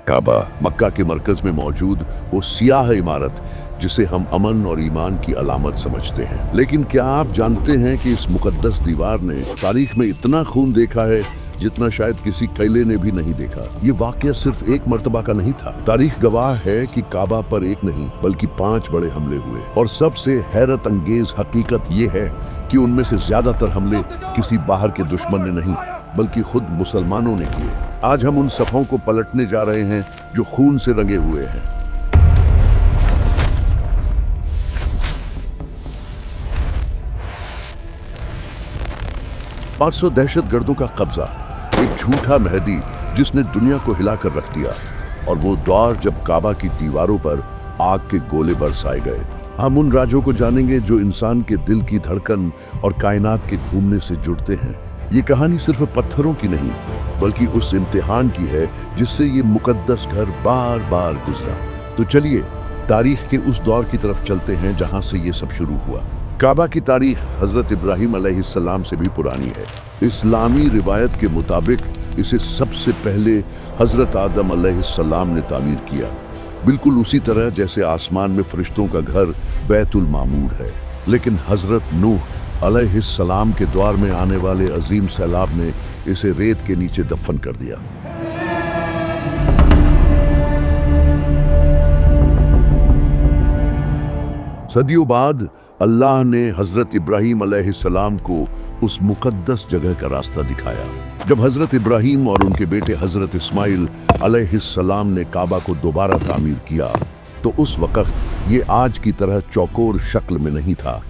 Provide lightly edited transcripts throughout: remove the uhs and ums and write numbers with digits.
काबा मक्का के मरकज में मौजूद वो सियाह इमारत जिसे हम अमन और ईमान की अलामत समझते हैं। लेकिन क्या आप जानते हैं कि इस मुकद्दस दीवार ने तारीख में इतना खून देखा है जितना शायद किसी कैले ने भी नहीं देखा। ये वाकया सिर्फ एक मर्तबा का नहीं था। तारीख गवाह है कि काबा पर एक नहीं बल्कि 5 बड़े हमले हुए और सबसे हैरत अंगेज हकीकत ये है कि उनमें से ज्यादातर हमले किसी बाहर के दुश्मन ने नहीं बल्कि खुद मुसलमानों ने किए। आज हम उन सफ़ों को पलटने जा रहे हैं जो खून से रंगे हुए हैं। 500 दहशतगर्दों का कब्जा, एक झूठा मेहदी जिसने दुनिया को हिलाकर रख दिया, और वो दौर जब काबा की दीवारों पर आग के गोले बरसाए गए। हम उन राजों को जानेंगे जो इंसान के दिल की धड़कन और कायनात के घूमने से जुड़ते हैं। ये कहानी सिर्फ पत्थरों की नहीं बल्कि उस इम्तिहान की है जिससे ये मुकद्दस घर बार बार गुजरा। तो चलिए तारीख के उस दौर की तरफ चलते हैं जहां से ये सब शुरू हुआ। काबा की तारीख हजरत इब्राहिम अलैहिस्सलाम से भी पुरानी है। इस्लामी रिवायत के मुताबिक इसे सबसे पहले हजरत आदम अलैहिस्सलाम ने तामीर किया, बिल्कुल उसी तरह जैसे आसमान में फरिश्तों का घर बैतुल मामूर है। लेकिन हजरत नूह अलैहिस्सलाम के द्वार में आने वाले अजीम सैलाब ने इसे रेत के नीचे दफन कर दिया। सदियों बाद अल्लाह ने हजरत इब्राहिम अलैहिस्सलाम को उस मुकद्दस जगह का रास्ता दिखाया। जब हजरत इब्राहिम और उनके बेटे हजरत इस्माइल अलैहिस्सलाम ने काबा को दोबारा तामीर किया तो उस वक्त ये आज की तरह चौकोर शक्ल में नहीं था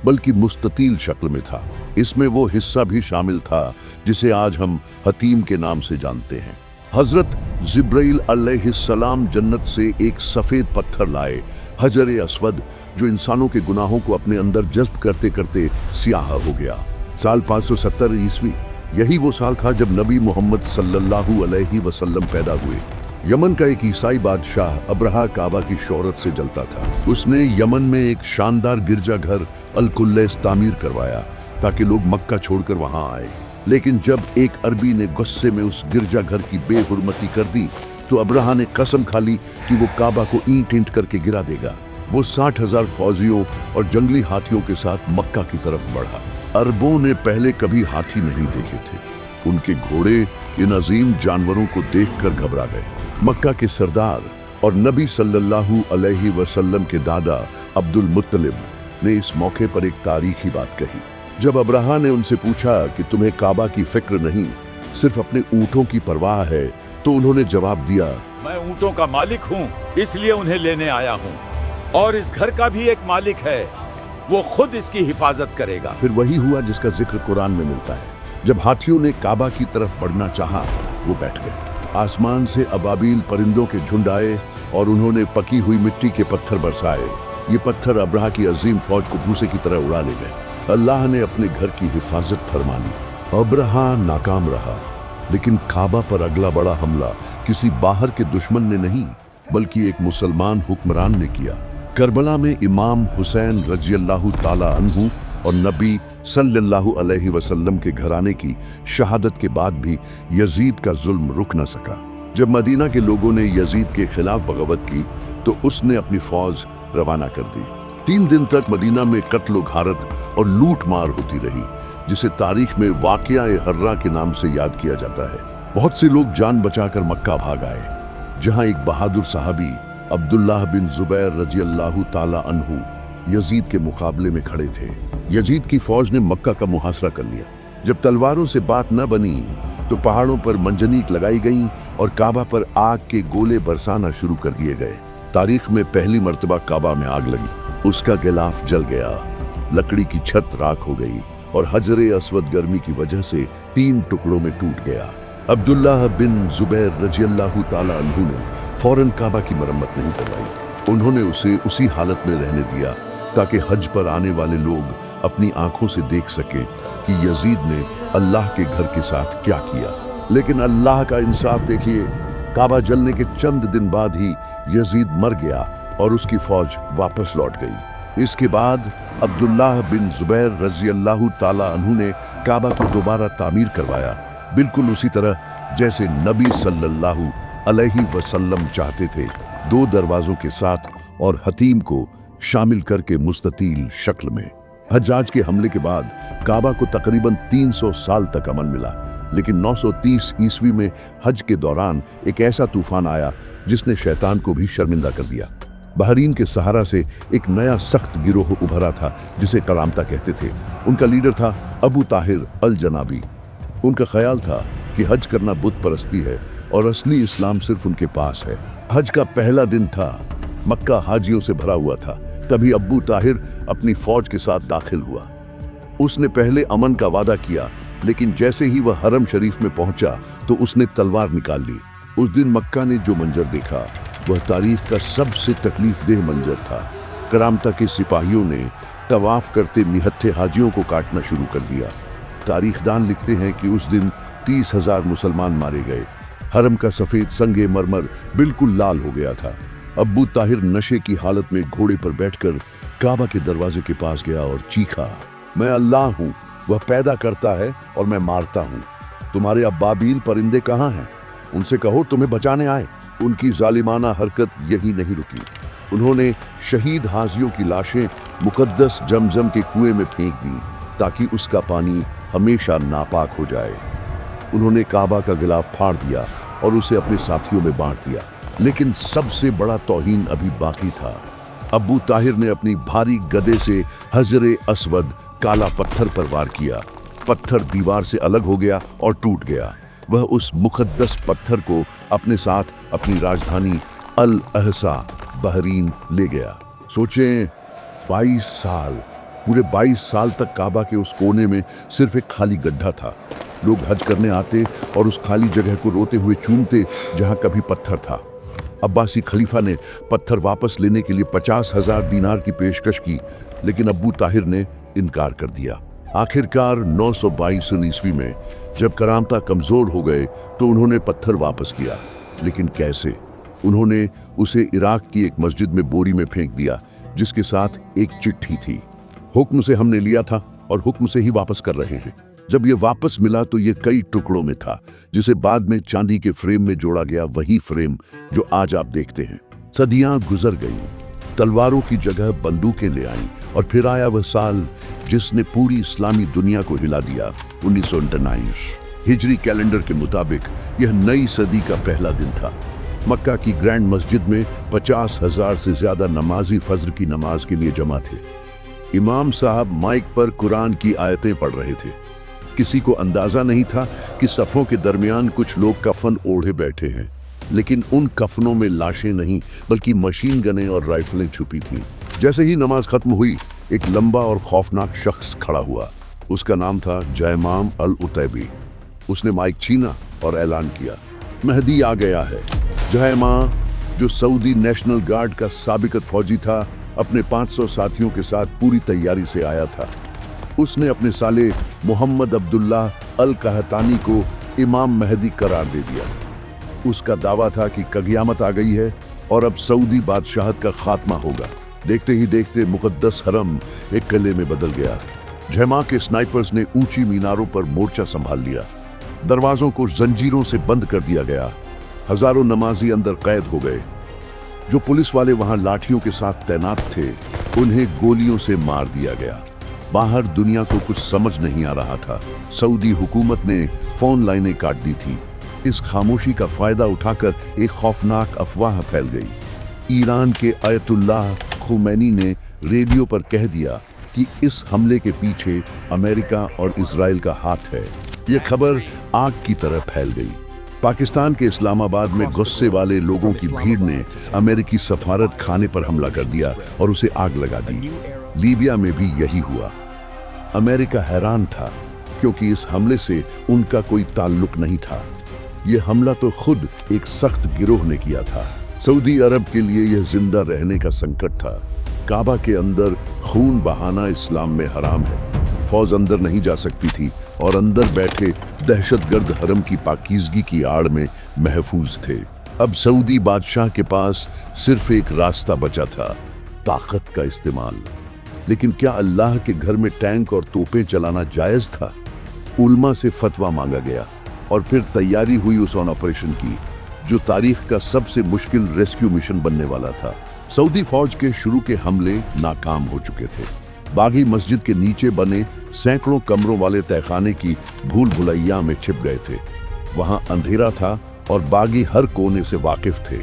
बल्कि मुस्ततील शक्ल में था। इसमें वो हिस्सा भी शामिल था जिसे आज हम हतीम के नाम से जानते हैं। हजरत जिब्राइल अलैहिस्सलाम जन्नत से एक सफेद पत्थर लाए, हजर अस्वद, जो इंसानों के गुनाहों को अपने अंदर जज्ब करते करते स्याह हो गया। साल 570 ईस्वी, यही वो साल था जब नबी मोहम्मद सल्लल्लाहु अलैहि वसल्लम पैदा हुए। यमन का एक ईसाई बादशाह अब्रहा काबा की शोहरत से जलता था। उसने यमन में एक शानदार गिरजाघर अल-कुल्लैस तामीर करवाया ताकि लोग मक्का छोड़कर वहां आए। लेकिन जब एक अरबी ने गुस्से में उस गिरजाघर की बेहुरमती कर दी तो अब्रहा ने कसम खा ली कि वो काबा को ईंट ईंट करके गिरा देगा। वो 60,000 फौजियों और जंगली हाथियों के साथ मक्का की तरफ बढ़ा। अरबों ने पहले कभी हाथी नहीं देखे थे। उनके घोड़े इन अजीम जानवरों को देखकर घबरा गए। मक्का के सरदार और नबी सल्लल्लाहु अलैहि वसल्लम के दादा अब्दुल मुत्तलिब ने इस मौके पर एक तारीखी बात कही। जब अब्रहा ने उनसे पूछा कि तुम्हें काबा की फिक्र नहीं सिर्फ अपने ऊँटों की परवाह है, तो उन्होंने जवाब दिया, मैं ऊँटों का मालिक हूँ, इसलिए उन्हें लेने आया हूँ, और इस घर का भी एक मालिक है, वो खुद इसकी हिफाजत करेगा। फिर वही हुआ जिसका जिक्र कुरान में मिलता है। जब हाथियों ने काबा की तरफ बढ़ना चाहा, वो बैठ गए। आसमान से अबाबील परिंदों के झुंड आए और उन्होंने पकी हुई मिट्टी के पत्थर बरसाए। ये पत्थर अब्रहा की अजीम फौज को भूसे की तरह उड़ा ले गए। अल्लाह ने अपने घर की हिफाजत फरमा ली। अब्रहा नाकाम रहा, लेकिन काबा पर अगला बड़ा हमला किसी बाहर के दुश्मन ने नहीं बल्कि एक मुसलमान हुक्मरान ने किया। करबला में इमाम हुसैन रज़ियल्लाहु ताला अन्हु और नबी सल्लल्लाहु अलैहि वसल्लम के घराने की शहादत के बाद भी यजीद का जुल्म रुक न सका। जब मदीना के लोगों ने यजीद के खिलाफ बगावत की तो उसने अपनी फौज रवाना कर दी। 3 दिन तक मदीना में कत्ल घारत और लूट मार होती रही, जिसे तारीख में वाक़या-ए हर्रा के नाम से याद किया जाता है। बहुत से लोग जान बचाकर मक्का भाग आए, जहां एक बहादुर सहाबी अब्दुल्लाह बिन जुबैर रज़ियल्लाहु ताला अन्हु यजीद के मुकाबले में खड़े थे। यजीद की फौज ने मक्का का मुहासरा कर लिया। जब तलवारों से बात न बनी तो पहाड़ों पर मंजनीक लगाई गई और काबा पर आग के गोले बरसाना शुरू कर दिए गए। तारीख में पहली मर्तबा काबा में आग लगी। उसका गिलाफ जल गया, लकड़ी की छत राख हो गई और हजरे अस्वद गर्मी की वजह से 3 टुकड़ों में टूट गया। अब्दुल्लाह बिन जुबैर रज़ियल्लाहु ताला अन्हु ने फौरन काबा की मरम्मत नहीं करवाई। उन्होंने उसे उसी हालत में रहने दिया ताकि हज पर आने वाले लोग अपनी आंखों से देख सके कि यजीद ने अल्लाह के घर के साथ क्या किया। लेकिन अल्लाह का इंसाफ देखिए, काबा जलने के चंद दिन बाद ही यजीद मर गया और उसकी फौज वापस लौट गई। इसके बाद अब्दुल्लाह बिन जुबैर रज़ियल्लाहु ताला अन्हु ने काबा को दोबारा तामीर करवाया, बिल्कुल उसी तरह जैसे नबी सल्लल्लाहु अलैहि वसल्लम चाहते थे 2 दरवाजों के साथ और हतीम को शामिल करके मुस्ततील शक्ल में। हज्जाज के हमले के बाद काबा को तकरीबन 300 साल तक अमन मिला, लेकिन 930 ईस्वी में हज के दौरान एक ऐसा तूफान आया जिसने शैतान को भी शर्मिंदा कर दिया। बहरीन के सहारा से एक नया सख्त गिरोह उभरा था जिसे करामता कहते थे। उनका लीडर था अबू ताहिर अल जनाबी। उनका ख्याल था कि हज करना बुत परस्ती है और असली इस्लाम सिर्फ उनके पास है। हज का पहला दिन था, मक्का हाजियों से भरा हुआ था। तभी अबू ताहिर अपनी फौज के साथ दाखिल हुआ। उसने पहले अमन का वादा किया, लेकिन जैसे ही वह हरम शरीफ में पहुंचा तो उसने तलवार निकाल ली। उस दिन मक्का ने जो मंजर देखा वह तारीख का सबसे तकलीफदेह मंजर था। करामता के सिपाहियों ने तवाफ करते निहत्थे हाजियों को काटना शुरू कर दिया। तारीखदान लिखते हैं कि उस दिन 30,000 मुसलमान मारे गए। हरम का सफेद संगे मरमर बिल्कुल लाल हो गया था। अबू ताहिर नशे की हालत में घोड़े पर बैठकर काबा के दरवाजे के पास गया और चीखा, मैं अल्लाह हूँ, वह पैदा करता है और मैं मारता हूँ। तुम्हारे अबाबील परिंदे कहाँ हैं? उनसे कहो तुम्हें बचाने आए। उनकी जालिमाना हरकत यही नहीं रुकी। उन्होंने शहीद हाजियों की लाशें मुकद्दस जमजम के कुएं में फेंक दी ताकि उसका पानी हमेशा नापाक हो जाए। उन्होंने काबा का गिलाफ फाड़ दिया और उसे अपने साथियों में बांट दिया। लेकिन सबसे बड़ा तौहीन अभी बाकी था। अबू ताहिर ने अपनी भारी गदे से हजरे अस्वद काला पत्थर पर वार किया। पत्थर दीवार से अलग हो गया और टूट गया। वह उस मुकद्दस पत्थर को अपने साथ अपनी राजधानी अल अहसा बहरीन ले गया। सोचें, 22 साल, पूरे 22 साल तक काबा के उस कोने में सिर्फ एक खाली गड्ढा था। लोग हज करने आते और उस खाली जगह को रोते हुए चूमते जहां कभी पत्थर था। अब्बासी खलीफा ने पत्थर वापस लेने के लिए 50,000 दीनार की पेशकश की, लेकिन अबू ताहिर ने इनकार कर दिया। आखिरकार 922 ईस्वी में जब करामता कमजोर हो गए तो उन्होंने पत्थर वापस किया। लेकिन कैसे? उन्होंने उसे इराक की एक मस्जिद में बोरी में फेंक दिया जिसके साथ एक चिट्ठी थी। हुक्म से हमने लिया था और हुक्म से ही वापस कर रहे हैं। जब ये वापस मिला तो ये कई टुकड़ों में था, जिसे बाद में चांदी के फ्रेम में जोड़ा गया, वही फ्रेम जो आज आप देखते हैं। सदियां गुजर गईं, तलवारों की जगह बंदूकें ले आईं और फिर आया वह साल जिसने पूरी इस्लामी दुनिया को हिला दिया, 1929। हिजरी कैलेंडर के मुताबिक यह नई सदी का पहला दिन था। मक्का की ग्रैंड मस्जिद में 50,000 से ज्यादा नमाजी फज्र की नमाज के लिए जमा थे। इमाम साहब माइक पर कुरान की आयतें पढ़ रहे थे। किसी को अंदाजा नहीं था कि सफों के दरमियान कुछ लोग कफन ओढ़े बैठे हैं, लेकिन उन कफनों में लाशें नहीं बल्कि मशीन गनें और राइफलें छुपी थीं। जैसे ही नमाज खत्म हुई, एक लंबा और खौफनाक शख्स खड़ा हुआ। उसका नाम था जयमाम अल उतैबी। उसने माइक छीना और ऐलान किया, मेहदी आ गया है। जयमाम, जो सऊदी नेशनल गार्ड का साबिकत फौजी था, अपने 500 साथियों के साथ पूरी तैयारी से आया था। उसने अपने साले मोहम्मद अब्दुल्लाह अल कहतानी को इमाम मेहदी करार दे दिया। उसका दावा था कि क़यामत आ गई है और अब सऊदी बादशाहत का खात्मा होगा। देखते ही देखते मुकद्दस हरम एक किले में बदल गया। जयमा के स्नाइपर्स ने ऊंची मीनारों पर मोर्चा संभाल लिया। दरवाजों को जंजीरों से बंद कर दिया गया। हजारों नमाजी अंदर कैद हो गए। जो पुलिस वाले वहां लाठियों के साथ तैनात थे, उन्हें गोलियों से मार दिया गया। बाहर दुनिया को कुछ समझ नहीं आ रहा था। सऊदी हुकूमत ने फोन लाइनें काट दी थी। इस खामोशी का फायदा उठाकर एक खौफनाक अफवाह फैल गई। ईरान के आयतुल्लाह खुमैनी ने रेडियो पर कह दिया कि इस हमले के पीछे अमेरिका और इजराइल का हाथ है। यह खबर आग की तरह फैल गई। पाकिस्तान के इस्लामाबाद में गुस्से वाले लोगों की भीड़ ने अमेरिकी सफारत खाने पर हमला कर दिया और उसे आग लगा दी। लीबिया में भी यही हुआ। अमेरिका हैरान था क्योंकि इस हमले से उनका कोई ताल्लुक नहीं था। यह हमला तो खुद एक सख्त गिरोह ने किया था। सऊदी अरब के लिए यह जिंदा रहने का संकट था। काबा के अंदर खून बहाना इस्लाम में हराम है। फौज अंदर नहीं जा सकती थी और अंदर बैठे दहशतगर्द हरम की पाकीज़गी की आड़ में महफूज थे। अब सऊदी बादशाह के पास सिर्फ एक रास्ता बचा था, ताकत का इस्तेमाल। लेकिन क्या अल्लाह के घर में टैंक और तोपें चलाना जायज़ था? उल्मा से फतवा मांगा गया और फिर तैयारी हुई उस ऑपरेशन की। जो तारीख का सबसे मुश्किल रेस्क्यू मिशन बनने वाला था। सऊदी फौज के शुरू के हमले नाकाम हो चुके थे। बागी मस्जिद के नीचे बने सैकड़ों कमरों वाले तहखाने की भूल भुलैया में छिप गए थे। वहां अंधेरा था और बागी हर कोने से वाकिफ थे।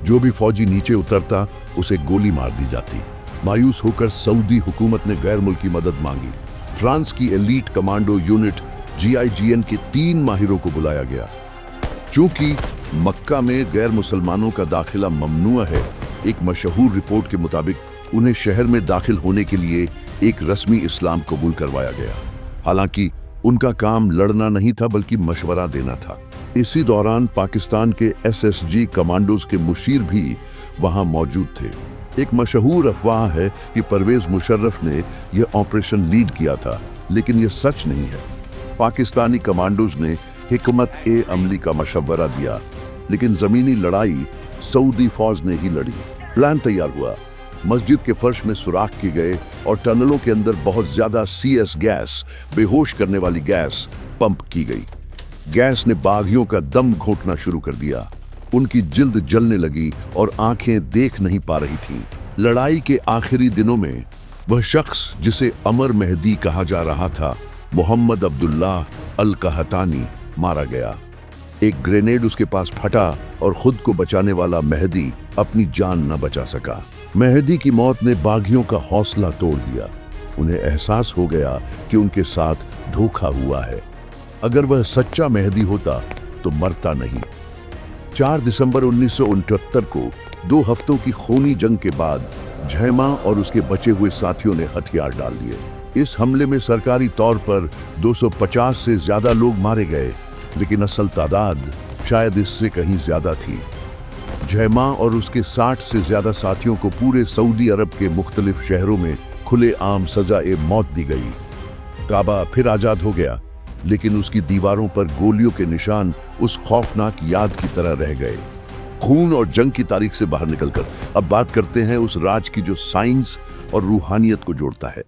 जो भी फौजी नीचे उतरता उसे गोली मार दी जाती। मायूस होकर सऊदी हुकूमत ने गैर मुल्की मदद मांगी। फ्रांस की एलीट कमांडो यूनिट GIGN के 3 माहिरों को बुलाया गया। चूंकि मक्का में गैर मुसलमानों का दाखिला ममनुआ है, एक मशहूर रिपोर्ट के मुताबिक उन्हें शहर में दाखिल होने के लिए एक रस्मी इस्लाम कबूल करवाया गया। हालांकि उनका काम लड़ना नहीं था बल्कि मशवरा देना था। इसी दौरान पाकिस्तान के SSG कमांडोज के मुशीर भी वहां मौजूद थे। एक मशहूर अफवाह है कि परवेज मुशर्रफ ने यह ऑपरेशन लीड किया था, लेकिन यह सच नहीं है। पाकिस्तानी कमांडोज ने हिकमत ए अमली का मशवरा दिया, लेकिन जमीनी लड़ाई सऊदी फौज ने ही लड़ी। प्लान तैयार हुआ, मस्जिद के फर्श में सुराख किए गए और टनलों के अंदर बहुत ज्यादा CS गैस, बेहोश करने वाली गैस पंप की गई। गैस ने बागियों का दम घोंटना शुरू कर दिया। उनकी जिल्द जलने लगी और आंखें देख नहीं पा रही थीं। लड़ाई के आखिरी दिनों में वह शख्स जिसे अमर मेहदी कहा जा रहा था, मोहम्मद अब्दुल्लाह अल कहतानी, मारा गया। एक ग्रेनेड उसके पास फटा और खुद को बचाने वाला मेहदी अपनी जान न बचा सका। मेहदी की मौत ने बागियों का हौसला तोड़ दिया। उन्हें एहसास हो गया कि उनके साथ धोखा हुआ है। अगर वह सच्चा मेहदी होता तो मरता नहीं। 4 दिसंबर 1969 को 2 हफ्तों की खूनी जंग के बाद झैमा और उसके बचे हुए साथियों ने हथियार डाल दिए। इस हमले में सरकारी तौर पर 250 से ज्यादा लोग मारे गए, लेकिन असल तादाद शायद इससे कहीं ज्यादा थी। झैमा और उसके 60 से ज्यादा साथियों को पूरे सऊदी अरब के मुख्तलिफ शहरों में खुलेआम सजा-ए मौत दी गई। काबा फिर आजाद हो गया, लेकिन उसकी दीवारों पर गोलियों के निशान उस खौफनाक याद की तरह रह गए। खून और जंग की तारीख से बाहर निकलकर अब बात करते हैं उस राज की जो साइंस और रूहानियत को जोड़ता है।